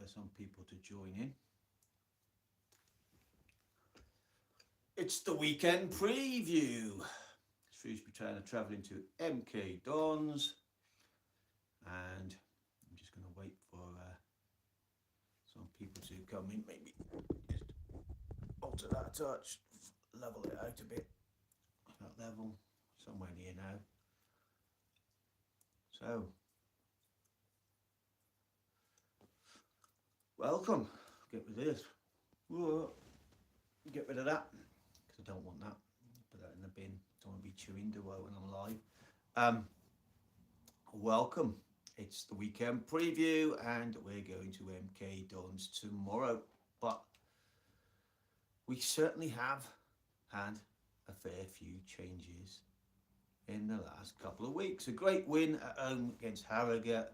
for some people to join in. It's the weekend preview. Shrewsbury Town are travelling to MK Dons, and I'm just going to wait for some people to come in. Maybe just alter that a touch, level it out a bit. That level, somewhere near now. So, welcome. Get rid of this. Whoa. Get rid of that, because I don't want that. Put that in the bin. Don't want to be chewing do I when I'm live. Welcome. It's the weekend preview, and we're going to MK Dons tomorrow. But we certainly have had a fair few changes in the last couple of weeks. A great win at home against Harrogate.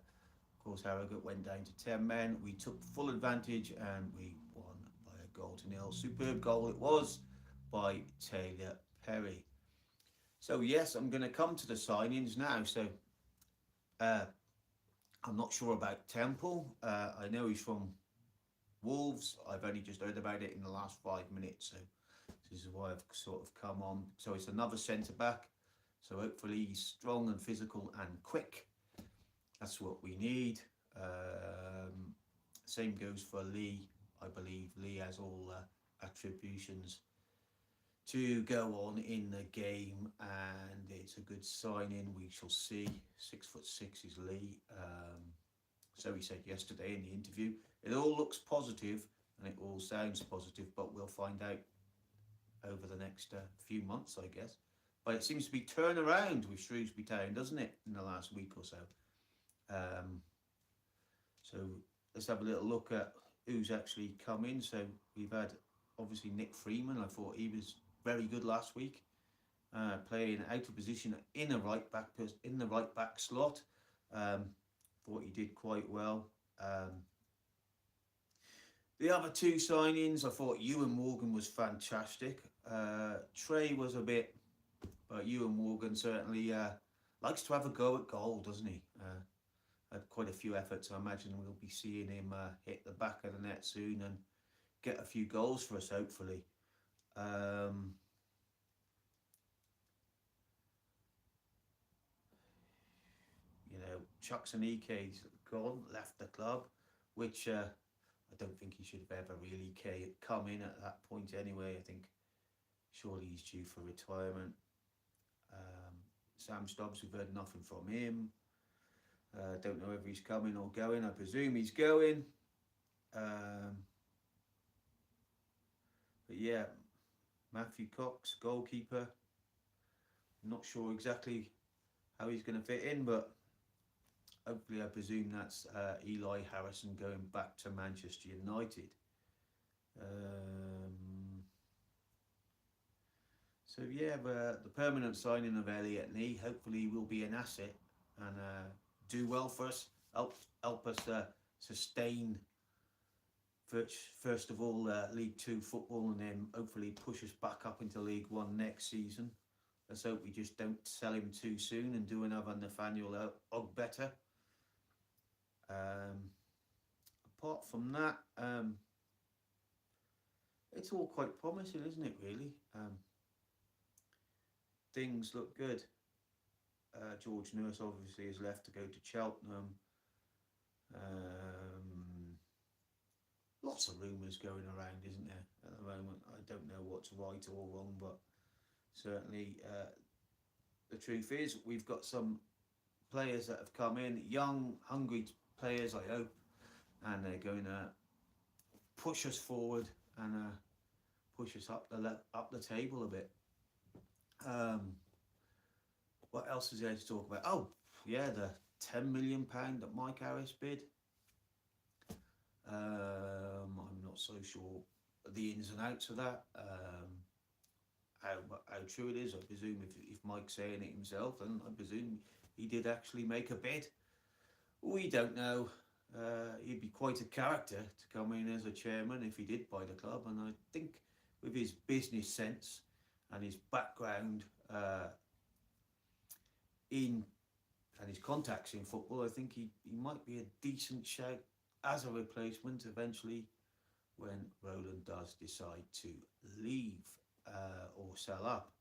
Of course, Harrogate went down to 10 men. We took full advantage and we won by a goal to nil. Superb goal it was by Taylor Perry. So yes, I'm going to come to the signings now. So I'm not sure about Temple. I know he's from Wolves. I've only just heard about it in the last 5 minutes. So this is why I've sort of come on. So it's another centre back. So hopefully he's strong and physical and quick. That's what we need. Same goes for Lee. I believe Lee has all attributions to go on in the game, and it's a good signing. We shall see. 6'6" is Lee. So he said yesterday in the interview. It all looks positive and it all sounds positive, but we'll find out over the next few months, I guess. But it seems to be turned around with Shrewsbury Town, doesn't it, in the last week or so? So let's have a little look at who's actually come in. So we've had obviously Nick Freeman. I thought he was very good last week, playing out of position in the right back slot. Thought he did quite well. The other two signings, I thought Ewan Morgan was fantastic. Trey was a bit, but Ewan Morgan certainly likes to have a go at goal, doesn't he? Had quite a few efforts. I imagine we'll be seeing him hit the back of the net soon and get a few goals for us, hopefully. Chuck Sanike's gone, left the club, which I don't think he should have ever really come in at that point anyway. I think surely he's due for retirement. Sam Stobbs, we've heard nothing from him. Don't know whether he's coming or going. I presume he's going. But yeah, Matthew Cox, goalkeeper. Not sure exactly how he's going to fit in, but hopefully I presume that's Eli Harrison going back to Manchester United. So yeah, the permanent signing of Elliot Nee, hopefully will be an asset and do well for us, help us sustain first of all League 2 football, and then hopefully push us back up into League 1 next season. Let's hope we just don't sell him too soon and do another Nathaniel Ogbetter. Apart from that, it's all quite promising, isn't it, really? Things look good. George Nurse obviously has left to go to Cheltenham. Lots of rumours going around, isn't there, at the moment? I don't know what's right or wrong, but certainly the truth is we've got some players that have come in, young, hungry players, I hope, and they're going to push us forward and push us up the table a bit. What else is there to talk about? Oh, yeah, the £10 million that Mike Harris bid. I'm not so sure the ins and outs of that. How true it is. I presume if Mike's saying it himself, then I presume he did actually make a bid. We don't know. He'd be quite a character to come in as a chairman if he did buy the club, and I think with his business sense and his background and his contacts in football, I think he might be a decent shout as a replacement eventually when Roland does decide to leave or sell up.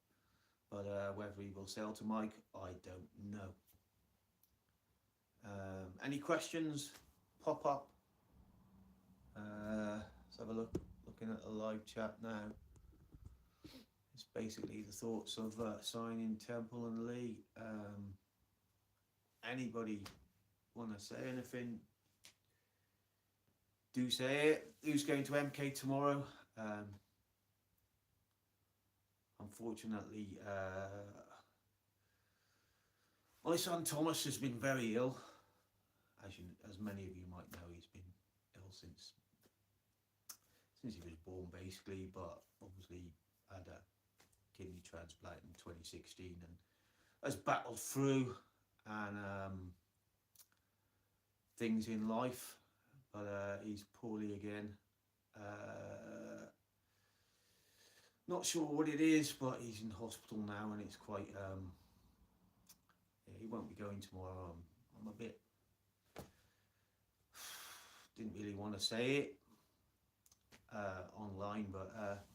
But whether he will sell to Mike, I don't know. Any questions pop up? Let's have a look. Looking at the live chat now. It's basically the thoughts of signing Temple and Lee. Anybody want to say anything? Do say it. Who's going to MK tomorrow? Unfortunately, my son Thomas has been very ill. As many of you might know, he's been ill since he was born, basically. But obviously, had a kidney transplant in 2016 and has battled through and things in life. But he's poorly again. Not sure what it is, but he's in hospital now, and it's quite. He won't be going tomorrow. I'm a bit. Didn't really want to say it online, but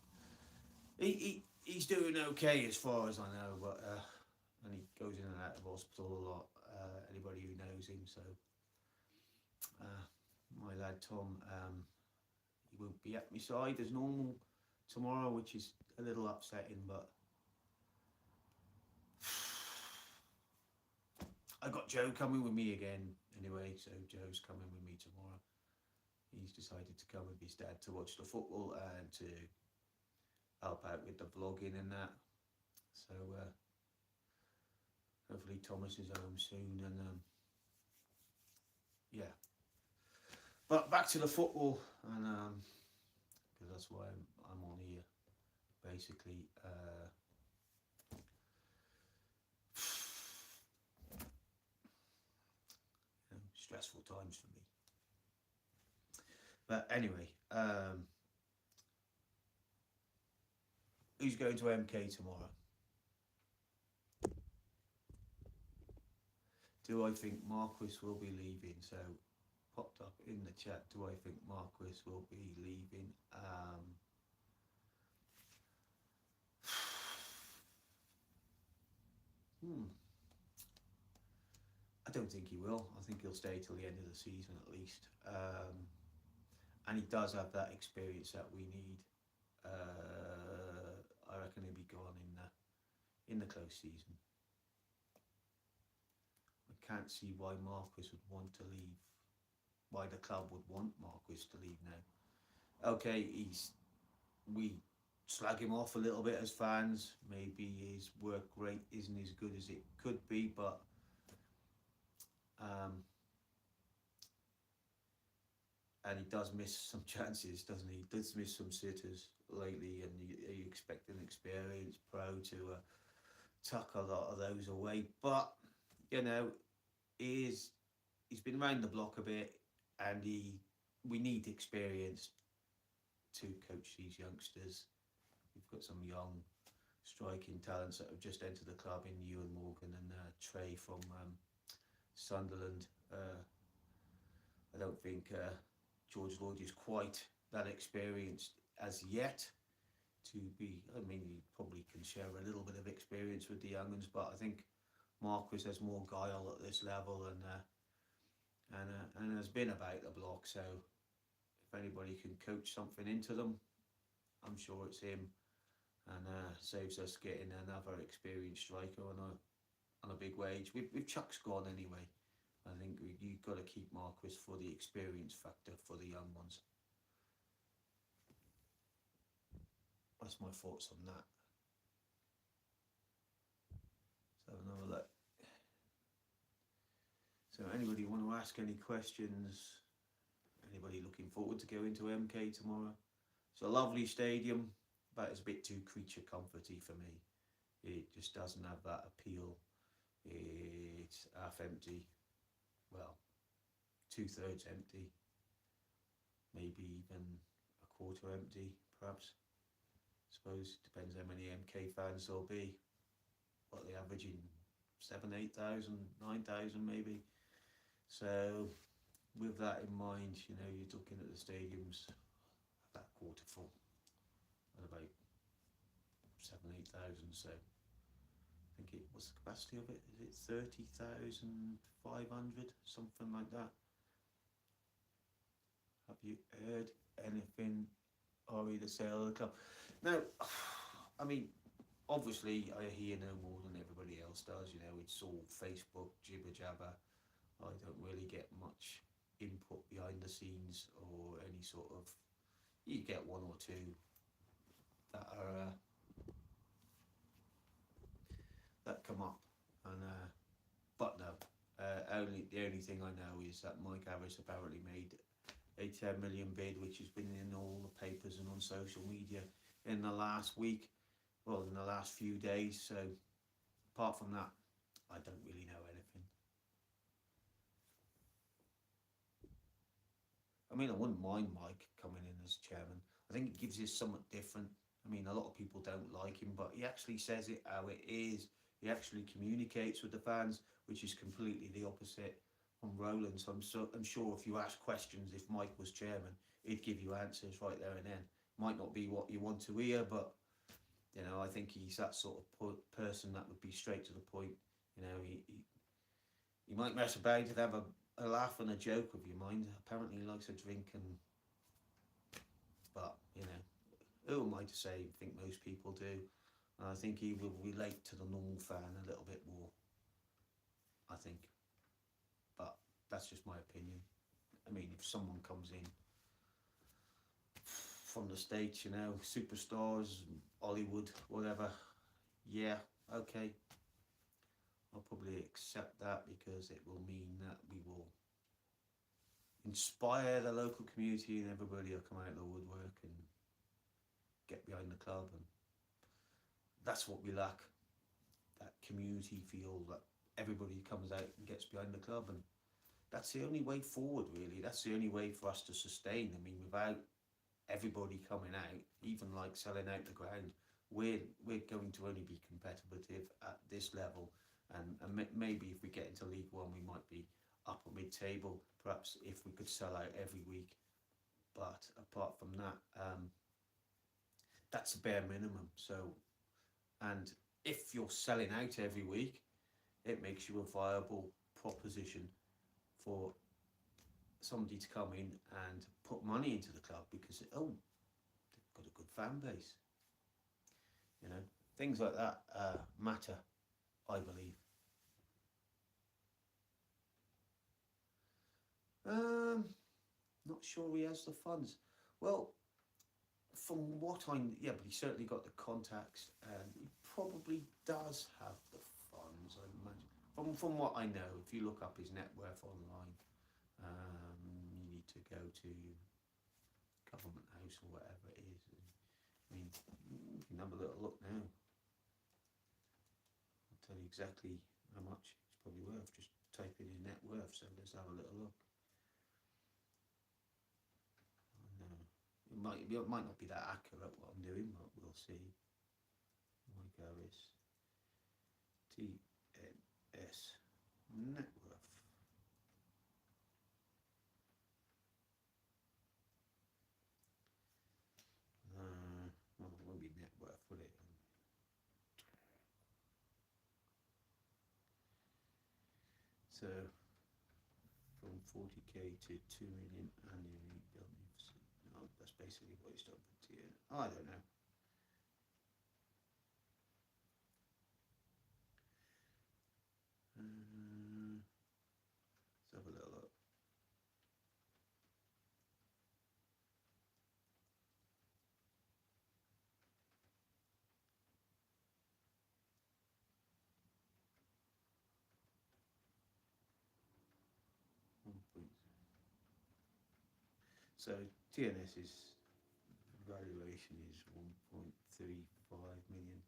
he's doing okay as far as I know. But and he goes in and out of hospital a lot. Anybody who knows him, so my lad Tom, he won't be at my side as normal tomorrow, which is a little upsetting, but I got Joe coming with me again anyway, so Joe's coming with me tomorrow. He's decided to come with his dad to watch the football and to help out with the vlogging and that. So hopefully Thomas is home soon, and yeah. But back to the football, and because that's why I'm on here, basically. Stressful times for me. But anyway, who's going to MK tomorrow? Do I think Marquis will be leaving? So popped up in the chat. Do I think Marquis will be leaving? I don't think he will. I think he'll stay till the end of the season at least. And he does have that experience that we need. I reckon he'll be gone in the close season. I can't see why Marquis would want to leave. Why the club would want Marquis to leave now. Okay, we slag him off a little bit as fans. Maybe his work rate isn't as good as it could be, but and he does miss some chances, doesn't he? He does miss some sitters lately, and you expect an experienced pro to tuck a lot of those away. But you know, he's been around the block a bit, and we need experience to coach these youngsters. We've got some young striking talents that have just entered the club in Ewan Morgan and Trey from Sunderland. I don't think George Lloyd is quite that experienced as yet to be. I mean, he probably can share a little bit of experience with the young ones, but I think Marquis has more guile at this level and has been about the block. So if anybody can coach something into them, I'm sure it's him, and saves us getting another experienced striker on a big wage. With Chuck's gone anyway. I think you've got to keep Marquis for the experience factor for the young ones. That's my thoughts on that. So another look. So anybody want to ask any questions? Anybody looking forward to going to MK tomorrow? It's a lovely stadium, but it's a bit too creature comforty for me. It just doesn't have that appeal. It's half empty. Well, 2/3 empty, maybe even a quarter empty, perhaps. I suppose it depends how many MK fans there'll be. What are they averaging? 7,000, 8,000, 9,000 maybe. So with that in mind, you know, you're looking at the stadiums about quarter full at about 7,000, 8,000. So I think it was the capacity of it. Is it 30,500, something like that? Have you heard anything or either sale of the club? Now, I mean, obviously, I hear no more than everybody else does. You know, it's all Facebook jibber jabber. I don't really get much input behind the scenes or any sort of. You get one or two that are that come up, and but no. Only the only thing I know is that Mike Harris apparently made a 10 million bid, which has been in all the papers and on social media in the last week, well, in the last few days. So apart from that, I don't really know anything. I mean, I wouldn't mind Mike coming in as chairman. I think it gives you something different. I mean, a lot of people don't like him, but he actually says it how it is. He actually communicates with the fans, which is completely the opposite from Roland. So I'm sure if you ask questions, if Mike was chairman, he'd give you answers right there and then. Might not be what you want to hear, but you know, I think he's that sort of person that would be straight to the point. You know, he might mess about and have a laugh and a joke with your mind. Apparently, he likes a drink, but you know, who am I to say? I think most people do. And I think he will relate to the normal fan a little bit more. I think, but that's just my opinion. I mean, if someone comes in from the States, you know, superstars, Hollywood, whatever, yeah, okay, I'll probably accept that because it will mean that we will inspire the local community and everybody will come out of the woodwork and get behind the club, and that's what we lack, that community feel, that everybody comes out and gets behind the club, and that's the only way forward, really. That's the only way for us to sustain. I mean, without everybody coming out, even like selling out the ground, we're going to only be competitive at this level, and maybe if we get into League One, we might be upper mid-table, perhaps if we could sell out every week. But apart from that, that's a bare minimum. So, and if you're selling out every week, it makes you a viable proposition for somebody to come in and put money into the club because they've got a good fan base. You know, things like that matter, I believe. Not sure he has the funds. Well, from what yeah, but he certainly got the contacts, and he probably does have the funds, I imagine. From what I know, if you look up his net worth online, you need to go to Government House or whatever it is. And, I mean, you can have a little look now. I'll tell you exactly how much it's probably worth. Just type in his net worth. So let's have a little look. It might not be that accurate what I'm doing, but we'll see. Mike Harris, TNS net worth. Well, it won't be net worth, will it? So from 40k to 2 million annually. No, that's basically what he's done for tier. I don't know. Let's have a little look. So TNS's valuation is 1.35 million.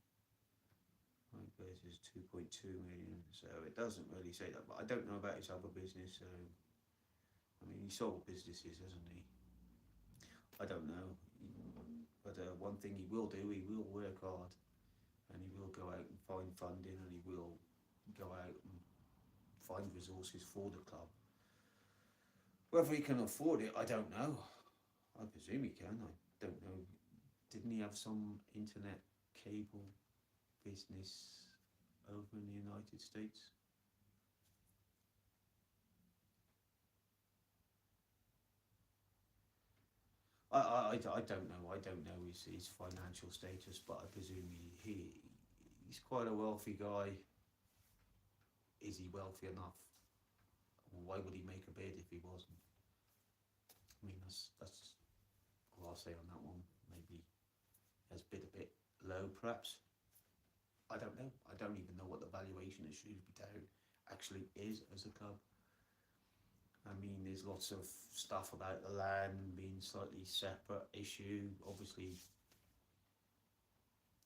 Mike versus 2.2 million. So it doesn't really say that, but I don't know about his other business. So I mean, he sold businesses, hasn't he? I don't know, but one thing he will do, he will work hard, and he will go out and find funding, and he will go out and find resources for the club. Whether he can afford it, I don't know. I presume he can. I don't know. Didn't he have some internet cable business over in the United States? I don't know. I don't know his financial status, but I presume he's quite a wealthy guy. Is he wealthy enough? Why would he make a bid if he wasn't? I mean, that's all I'll say on that one. Maybe has bid a bit low, perhaps. I don't know. I don't even know what the valuation of Shrewsbury Town actually is as a club. I mean, there's lots of stuff about the land being slightly separate issue. Obviously,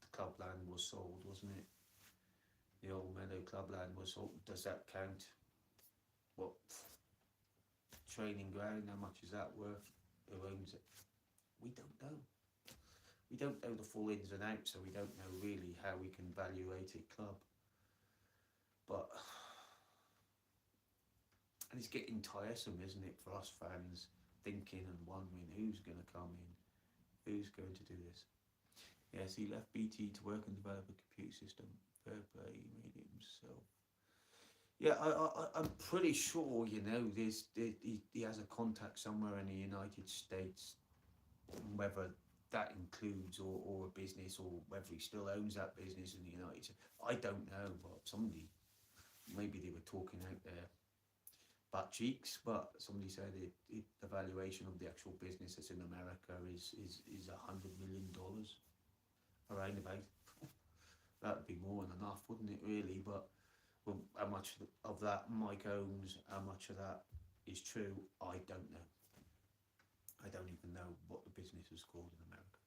the club land was sold, wasn't it? The old Meadow Club land was sold. Does that count? What training ground? How much is that worth? Who owns it? We don't know. We don't know the full ins and outs, so we don't know really how we can evaluate a club. But and it's getting tiresome, isn't it, for us fans, thinking and wondering who's going to come in, who's going to do this. Yes, he left BT to work and develop a computer system. Fair play, he made it himself. Yeah, I'm pretty sure, you know, he has a contact somewhere in the United States, whether that includes or a business, or whether he still owns that business in the United States. I don't know, but somebody, maybe they were talking out there butt cheeks, but somebody said the valuation of the actual business that's in America is $100 million, around about. That'd be more than enough, wouldn't it, really? But well, how much of that Mike owns, how much of that is true, I don't know. I don't even know what the business is called in America,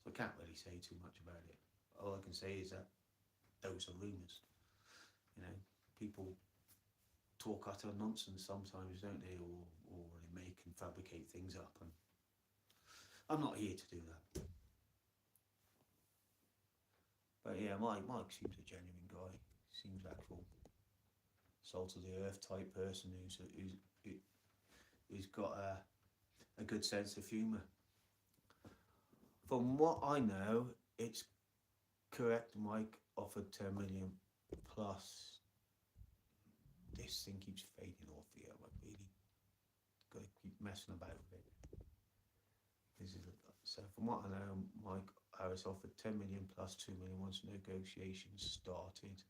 so I can't really say too much about it. All I can say is that those are rumours. You know, people talk utter nonsense sometimes, don't they? Or they make and fabricate things up, and I'm not here to do that. But yeah, Mike seems a genuine guy. Seems actual salt of the earth type person who's got a good sense of humour. From what I know, it's correct. Mike offered 10 million plus. This thing keeps fading off here. I really got to keep messing about with it. So from what I know, Mike Harris offered 10 million plus 2 million once negotiations started.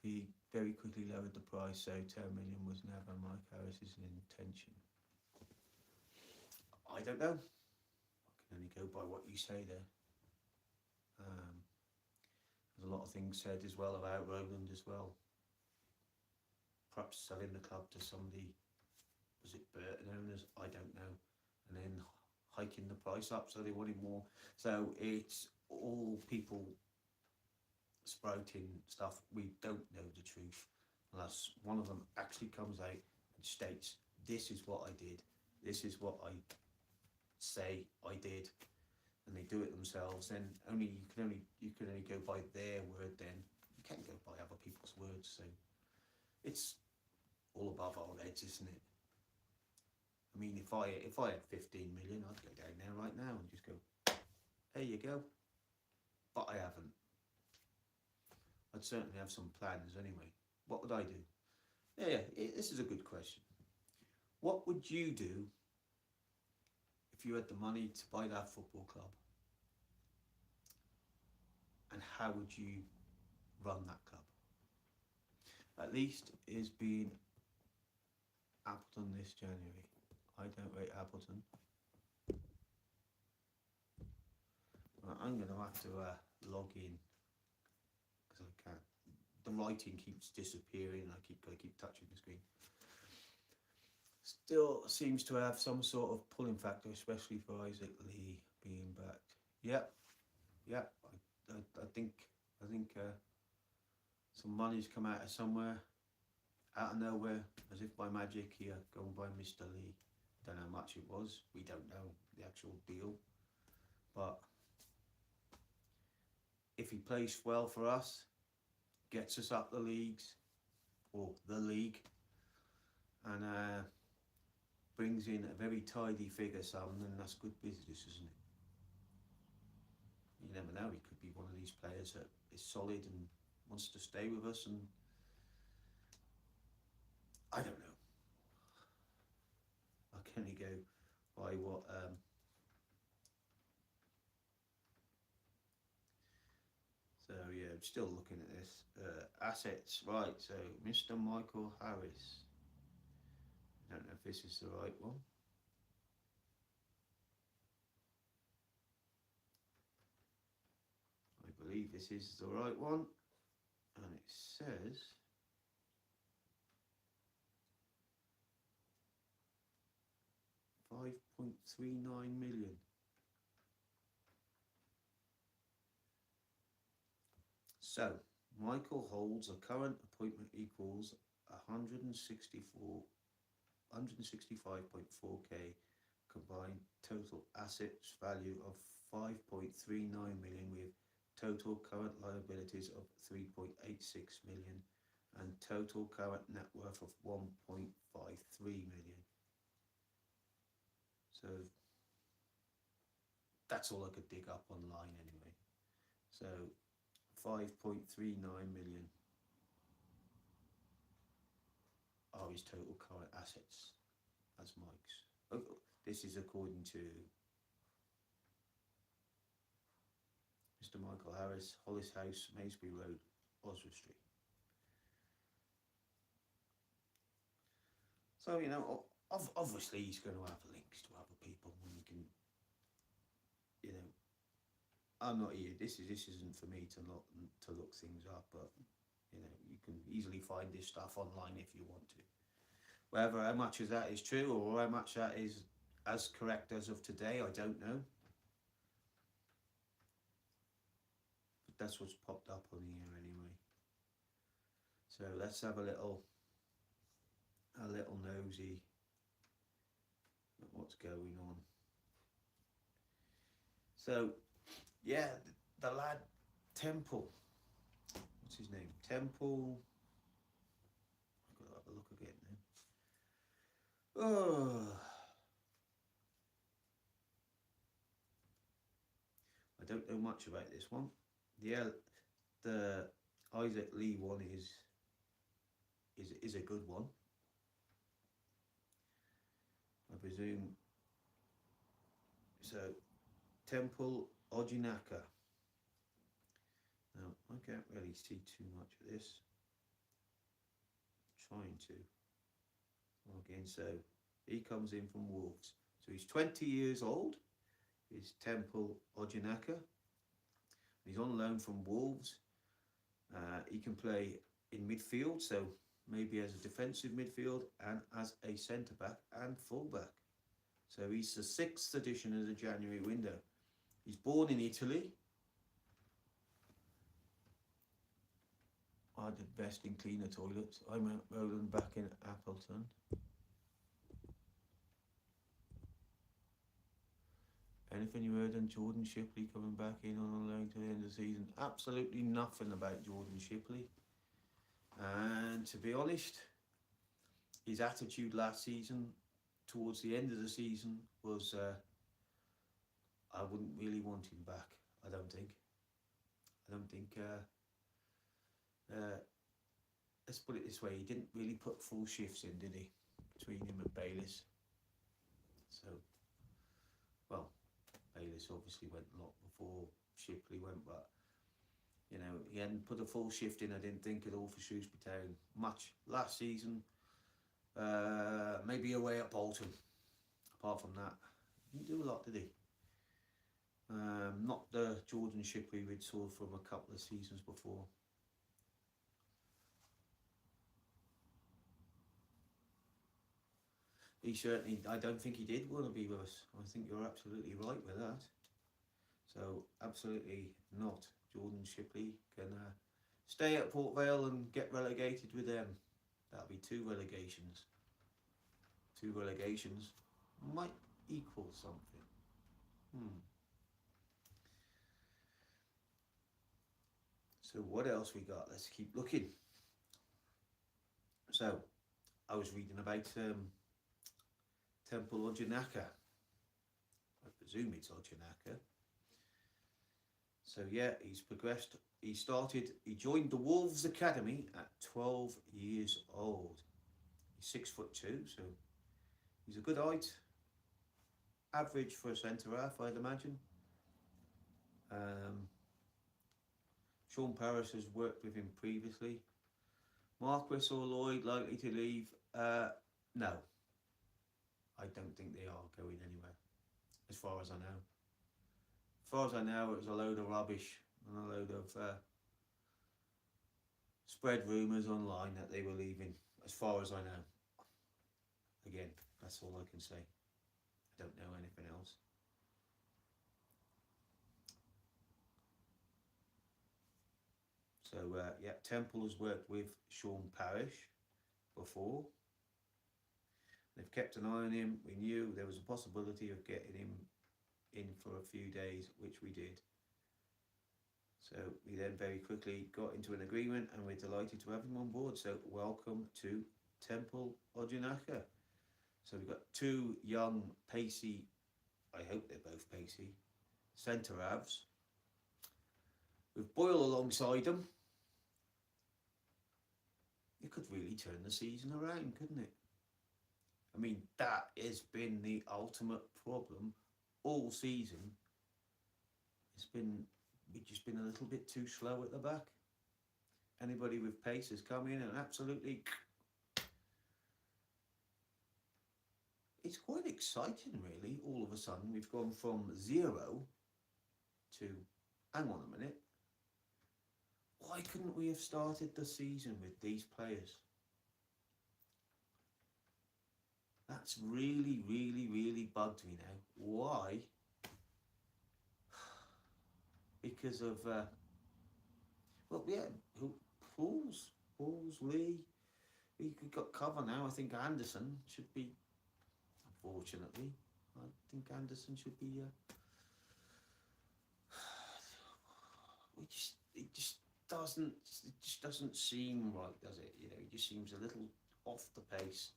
He very quickly lowered the price, so 10 million was never Mike Harris's intention. I don't know. I can only go by what you say there. There's a lot of things said as well about Roland as well. Perhaps selling the club to somebody, was it Burton owners? I don't know. And then hiking the price up so they wanted more. So it's all people sprouting stuff. We don't know the truth unless one of them actually comes out and states, this is what I did, this is what I say I did, and they do it themselves. Then you can only go by their word. Then you can't go by other people's words. So it's all above our heads, isn't it? I mean, if I had 15 million, I'd go down there right now and just go, there you go. But I haven't. I'd certainly have some plans anyway. What would I do? Yeah, this is a good question. What would you do if you had the money to buy that football club? And how would you run that club? At least it's been Appleton this January. I don't rate Appleton. I'm going to have to log in because I can't. The writing keeps disappearing. I got to keep touching the screen. Still seems to have some sort of pulling factor, especially for Isaac Lee being backed. Yep. I think some money's come out of somewhere, out of nowhere, as if by magic. Here, go and buy Mr. Lee. Don't know how much it was. We don't know the actual deal, but if he plays well for us, gets us up the leagues, or the league, and brings in a very tidy figure sum, then that's good business, isn't it? You never know, he could be one of these players that is solid and wants to stay with us, and I don't know. I can only go by what so yeah, I'm still looking at this. Assets, right, so Mr. Michael Harris. I don't know if this is the right one. I believe this is the right one. And it says £5.39 million. So Michael holds a current appointment equals 165.4k combined total assets value of 5.39 million with total current liabilities of 3.86 million and total current net worth of 1.53 million. So that's all I could dig up online anyway. So 5.39 million are his total current assets. That's Mike's. Oh, this is according to Mr. Michael Harris, Hollis House, Maysbury Road, Oswestry. So, you know, obviously he's going to have links to other people, and you can, you know, I'm not here. This isn't for me to look things up, but you know, you can easily find this stuff online if you want to. Whether how much of that is true or how much that is as correct as of today, I don't know. But that's what's popped up on here anyway. So let's have a little nosy at what's going on. So yeah, the lad Temple, what's his name? Temple, I've got to have a look again now. Oh, I don't know much about this one. Yeah, the Isaac Lee one is a good one, I presume. So Temple Ojinaka. Now I can't really see too much of this. I'm trying to log in. So he comes in from Wolves. So he's 20 years old. He's Temple Ojinaka. He's on loan from Wolves. He can play in midfield, so maybe as a defensive midfield and as a centre back and full back. So he's the 6th edition of the January window. He's born in Italy. I did best in cleaner toilets. I'm out rolling back in Appleton. Anything you heard on Jordan Shipley coming back in on loan to the end of the season? Absolutely nothing about Jordan Shipley. And to be honest, his attitude last season, towards the end of the season, was I wouldn't really want him back. I don't think. Let's put it this way: he didn't really put full shifts in, did he? Between him and Bayliss. So, well, Bayliss obviously went a lot before Shipley went, but you know, he hadn't put a full shift in, I didn't think, at all for Shrewsbury Town much last season. Maybe away at Bolton. Apart from that, he didn't do a lot, did he? Not the Jordan Shipley we'd saw from a couple of seasons before. He certainly, I don't think he did want to be with us. I think you're absolutely right with that. So absolutely not. Jordan Shipley can stay at Port Vale and get relegated with them. That'll be 2 relegations. 2 relegations might equal something. So what else we got? Let's keep looking. So I was reading about Temple Ojanaka. I presume it's Ojanaka. So yeah, he's progressed. He joined the Wolves Academy at 12 years old. He's 6'2", so he's a good height. Average for a centre half, I'd imagine. Sean Parrish has worked with him previously. Marquis or Lloyd likely to leave? No. I don't think they are going anywhere, as far as I know. As far as I know, it was a load of rubbish and a load of spread rumours online that they were leaving, as far as I know. Again, that's all I can say. I don't know anything else. So, yeah, Temple has worked with Sean Parrish before. They've kept an eye on him. We knew there was a possibility of getting him in for a few days, which we did. So we then very quickly got into an agreement, and we're delighted to have him on board. So welcome to Temple Ojanaka. So we've got two young, pacey, I hope they're both pacey, centre halves, with Boyle alongside them. It could really turn the season around, couldn't it? I mean, that has been the ultimate problem all season. We've just been a little bit too slow at the back. Anybody with pace has come in and absolutely... It's quite exciting, really. All of a sudden, we've gone from 0 to, hang on a minute, why couldn't we have started the season with these players? That's really, really, really bugged me now. Why? Because of, well, yeah, Falls, Lee. We got cover now. I think Anderson should be, unfortunately, I think Anderson should be, it just doesn't seem right, does it? You know, it just seems a little off the pace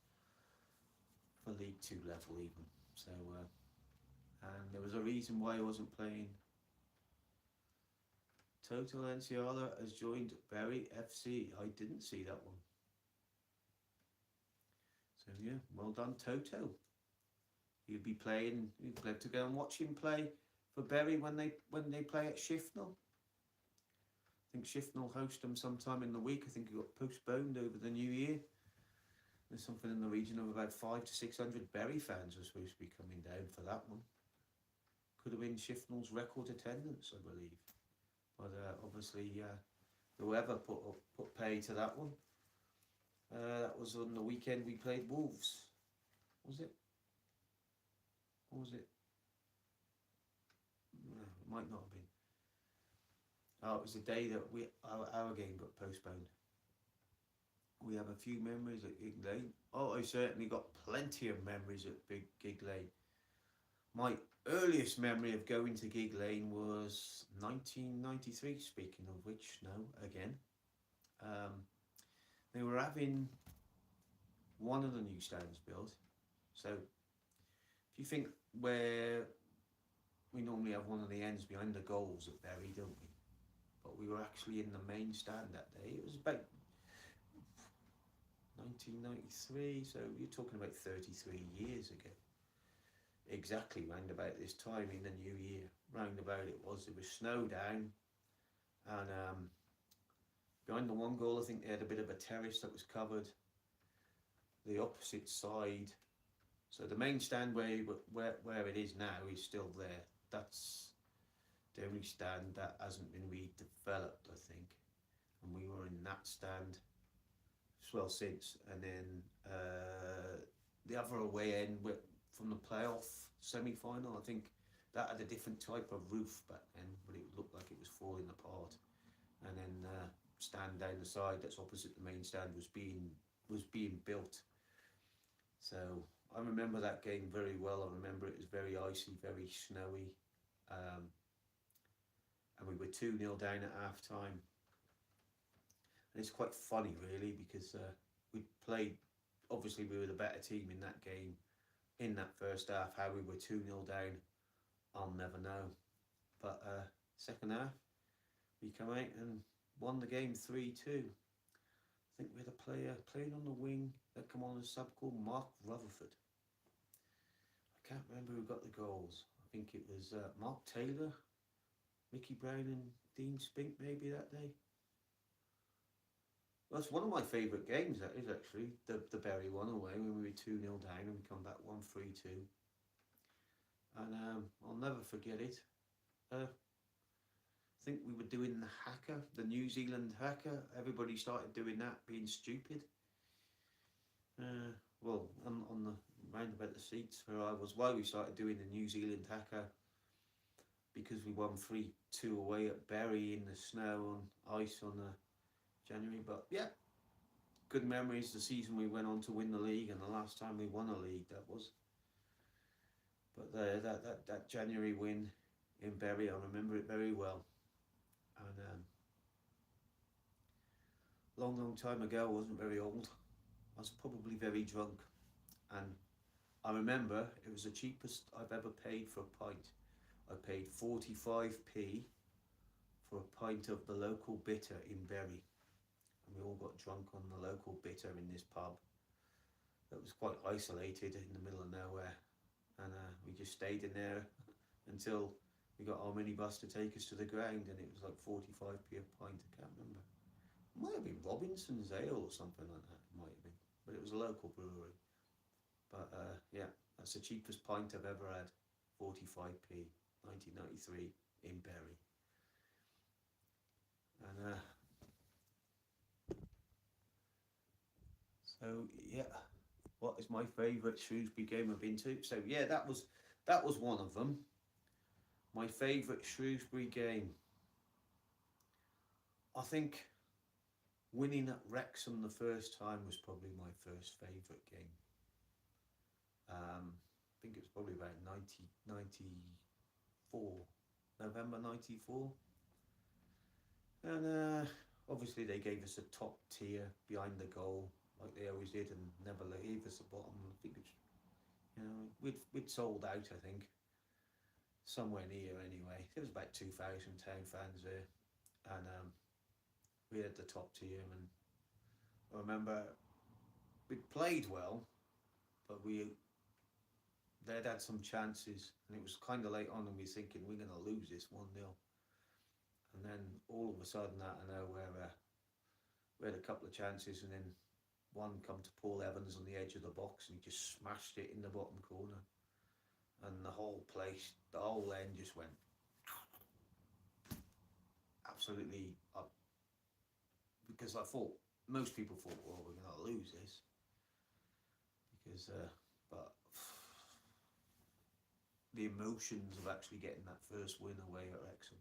for League Two level even. So, and there was a reason why he wasn't playing. Toto Enciala has joined Bury FC. I didn't see that one. So yeah, well done, Toto. He'll be playing. You'd like to go and watch him play for Bury when they play at Shifnal. I think Shifnal host them sometime in the week. I think it got postponed over the New Year. There's something in the region of about 500 to 600 Bury fans are supposed to be coming down for that one. Could have been Shifnal's record attendance, I believe. But obviously, whoever put pay to that one. That was on the weekend we played Wolves. Was it? Or was it? No, it might not have been. Oh, it was the day that our game got postponed. We have a few memories at Gig Lane. Oh, I certainly got plenty of memories at Big Gig Lane. My earliest memory of going to Gig Lane was 1993, speaking of which, no, again. They were having one of the new stands built. So, if you think where we normally have one of the ends behind the goals at Bury, don't we? But we were actually in the main stand that day. It was about 1993, so you're talking about 33 years ago. Exactly round about this time in the new year. Round about it was. There was snow down, and behind the one goal I think they had a bit of a terrace that was covered. The opposite side, so the main stand where it is now is still there. That's the only stand that hasn't been redeveloped, I think, and we were in that stand as well since. And then the other away end from the playoff semi-final, I think that had a different type of roof back then, but it looked like it was falling apart. And then stand down the side that's opposite the main stand was being built. So I remember that game very well. I remember it was very icy, very snowy, and we were 2-0 down at half time. And it's quite funny, really, because we played, obviously, we were the better team in that game, in that first half. How we were 2-0 down, I'll never know. But second half, we come out and won the game 3-2. I think we had a player playing on the wing that come on as sub called Mark Rutherford. I can't remember who got the goals. I think it was Mark Taylor, Mickey Brown and Dean Spink maybe that day. Well, that's one of my favourite games, that is actually, the Bury one away when we were 2-0 down and we come back 1-3-2. And I'll never forget it. I think we were doing the haka, the New Zealand haka. Everybody started doing that, being stupid. Well, on the round about the seats where I was, why we started doing the New Zealand haka, because we won 3-2 away at Bury in the snow on ice on January. But yeah, good memories. The season we went on to win the league, and the last time we won a league, that was. But that January win in Bury, I remember it very well. And long time ago, I wasn't very old. I was probably very drunk, and I remember it was the cheapest I've ever paid for a pint. I paid 45p for a pint of the local bitter in Bury, and we all got drunk on the local bitter in this pub that was quite isolated in the middle of nowhere, and we just stayed in there until we got our minibus to take us to the ground, and it was like 45p a pint. I can't remember. It might have been Robinson's Ale or something like that. It might have been, but it was a local brewery. But yeah, that's the cheapest pint I've ever had. 45p, 1993 in Bury. And so yeah, what is my favourite Shrewsbury game I've been to? So yeah, that was one of them. My favourite Shrewsbury game, I think winning at Wrexham the first time was probably my first favourite game. I think it was probably about 1994, November 94. And obviously they gave us a top tier behind the goal, like they always did, and never gave us the bottom. I think it's, we'd sold out, I think. Somewhere near anyway. There was about 2,000 town fans there, and we had the top tier. And I remember we played well, but they'd had some chances, and it was kind of late on, and we were thinking we're going to lose this 1-0. And then all of a sudden, out of nowhere, we had a couple of chances, and then one come to Paul Evans on the edge of the box, and he just smashed it in the bottom corner. And the whole end just went absolutely up, because I thought, most people thought, well, we're going to lose this, because but the emotions of actually getting that first win away at Wrexham,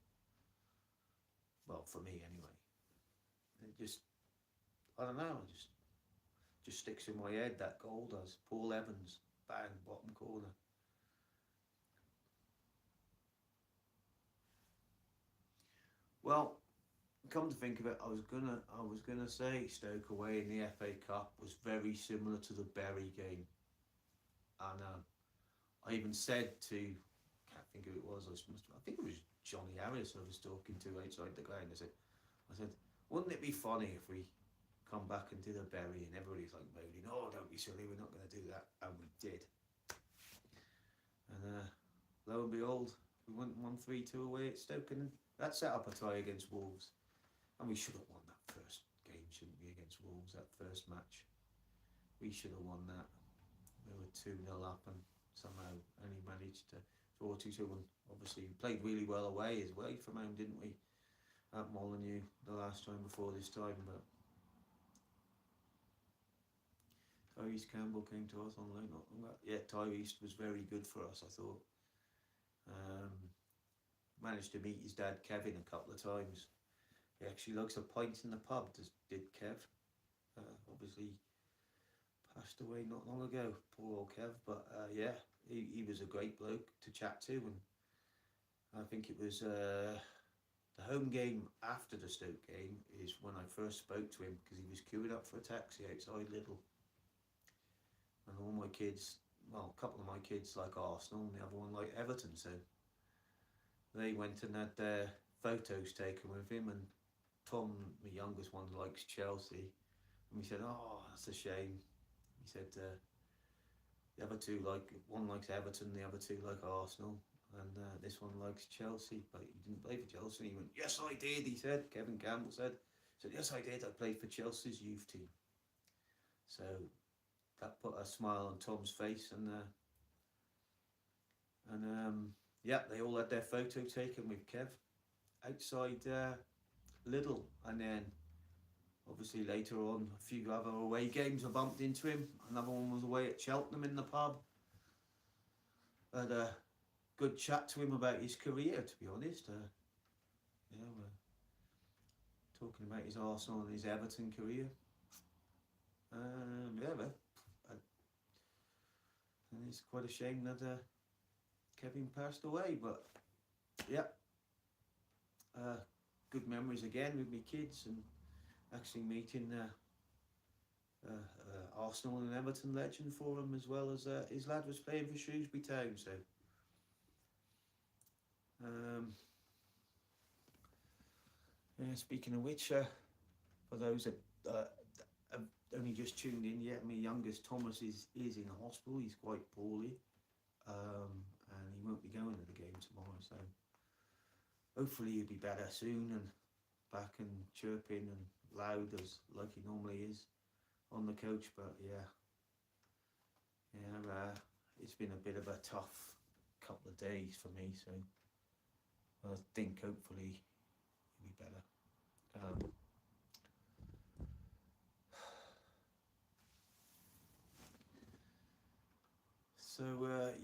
well, for me anyway, it just, I don't know, it just sticks in my head. That goal does. Paul Evans, bang, bottom corner. Well, come to think of it, I was gonna say Stoke away in the FA Cup was very similar to the Bury game, and I even said to, can't think who it was, I think it was Johnny Harris I was talking to outside the ground. I said, wouldn't it be funny if we come back and did a Bury, and everybody's like moaning, oh, don't be silly, we're not going to do that, and we did. And lo and behold, we went 1-3-2 away at Stoke, and that set up a tie against Wolves. And we should have won that first game, shouldn't we, against Wolves, that first match. We should have won that. We were 2-0 up and somehow only managed to draw 2-2. And obviously we played really well away from home, didn't we, at Molineux the last time before this time. But Tyrese Campbell came to us on loan. Yeah, Tyrese was very good for us, I thought. Managed to meet his dad Kevin a couple of times. He actually likes a pint in the pub, did Kev. Obviously passed away not long ago, poor old Kev. But yeah, he was a great bloke to chat to, and I think it was The home game after the Stoke game is when I first spoke to him, because he was queuing up for a taxi outside Lidl. And all my kids, well, a couple of my kids like Arsenal and the other one like Everton, so they went and had their photos taken with him. And Tom, the youngest one, likes Chelsea, and we said, "Oh, that's a shame." He said the other two one likes Everton, the other two like Arsenal, and this one likes Chelsea, but he didn't play for Chelsea. He went, "Yes, I did." He said, Kevin Campbell said, "Yes, I did. I played for Chelsea's youth team." So that put a smile on Tom's face, and yeah, they all had their photo taken with Kev outside Lidl, and then obviously later on a few other away games I bumped into him. Another one was away at Cheltenham in the pub. I had a good chat to him about his career, to be honest. Yeah, we're talking about his Arsenal and his Everton career. Yeah, but and it's quite a shame that Kevin passed away, but yeah, good memories again with my kids, and actually meeting Arsenal and Everton legend for him, as well as his lad was playing for Shrewsbury Town. So yeah, speaking of which, for those that have only just tuned in yet, my youngest Thomas is in hospital. He's quite poorly, and he won't be going to the game tomorrow, so hopefully he'll be better soon and back and chirping and loud as like he normally is on the coach. But yeah, it's been a bit of a tough couple of days for me, so I think hopefully he'll be better.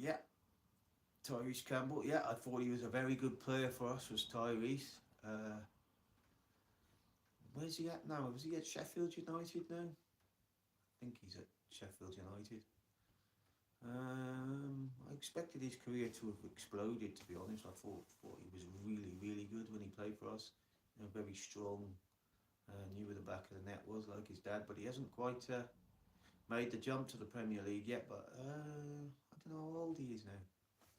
Yeah, Tyrese Campbell. Yeah, I thought he was a very good player for us. Was Tyrese? Where's he at now? Was he at Sheffield United now? I think he's at Sheffield United. I expected his career to have exploded, to be honest. I thought he was really, really good when he played for us. You know, very strong. Knew where the back of the net was, like his dad, but he hasn't quite made the jump to the Premier League yet. But I don't know how old he is now.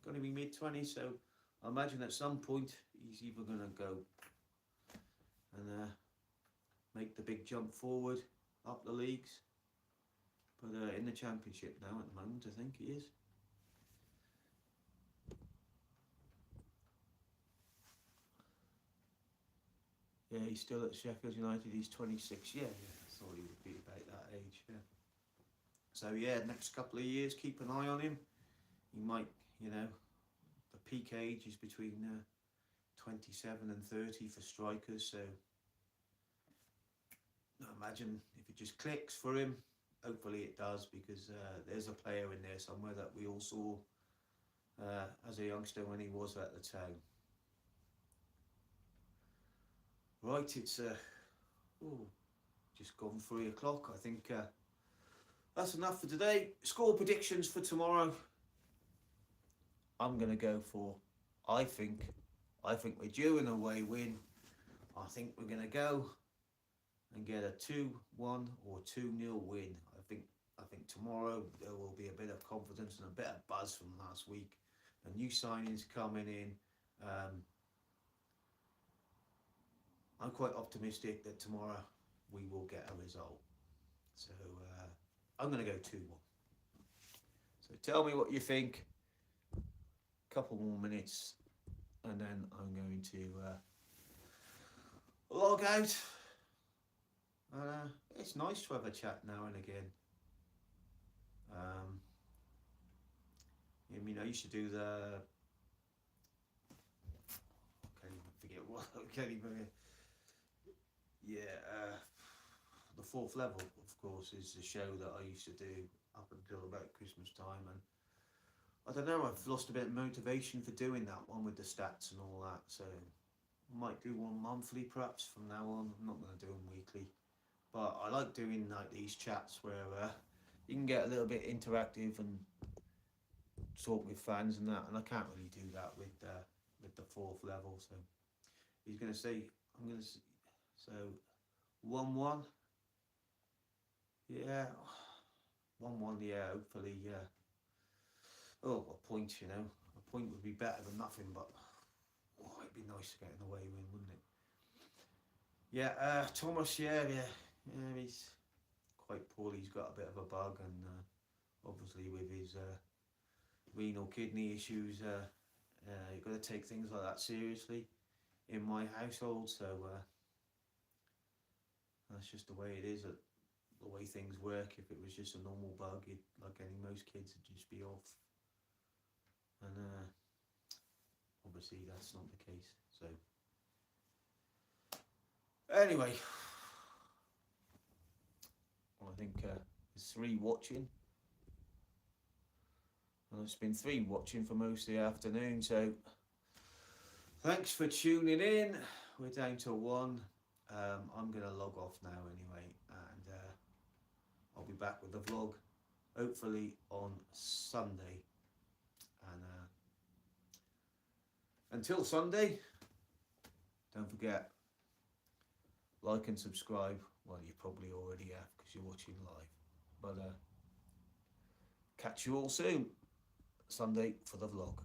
Going to be mid-20s, so I imagine at some point he's either going to go and make the big jump forward up the leagues. But in the Championship now at the moment, I think he is. Yeah, he's still at Sheffield United. He's 26. Yeah, I thought he would be about that age. Yeah. So yeah, next couple of years, keep an eye on him. He might, the peak age is between 27 and 30 for strikers. So I imagine if it just clicks for him, hopefully it does, because there's a player in there somewhere that we all saw as a youngster when he was at the Town. Right, it's just gone 3 o'clock. I think that's enough for today. Score predictions for tomorrow. I'm going to go for, I think we're due an away win. I think we're going to go and get a 2-1 or 2-0 win. I think tomorrow there will be a bit of confidence and a bit of buzz from last week. The new signings coming in. I'm quite optimistic that tomorrow we will get a result. So I'm going to go 2-1. So tell me what you think. Couple more minutes and then I'm going to log out. It's nice to have a chat now and again. I mean, I used to do the the Fourth Level, of course, is the show that I used to do up until about Christmas time, and I don't know, I've lost a bit of motivation for doing that one with the stats and all that, so I might do one monthly perhaps from now on. I'm not going to do them weekly, but I like doing like these chats where you can get a little bit interactive and talk with fans and that, and I can't really do that with the Fourth Level. So he's going to say, I'm going to say, so 1-1. Yeah, 1-1, yeah, hopefully, yeah. Oh, a point, you know. A point would be better than nothing, but oh, it'd be nice to get an away win, wouldn't it? Yeah, Thomas, yeah, he's quite poor. He's got a bit of a bug, and obviously with his renal kidney issues, you've got to take things like that seriously in my household. So that's just the way it is. The way things work. If it was just a normal bug, like any most kids, would just be off. And obviously that's not the case. So anyway, I think there's 3 watching. Well, it's been 3 watching for most of the afternoon. So thanks for tuning in. We're down to 1. I'm going to log off now anyway, and I'll be back with the vlog hopefully on Sunday. And until Sunday, don't forget, like and subscribe. Well, you probably already have because you're watching live. But catch you all soon, Sunday, for the vlog.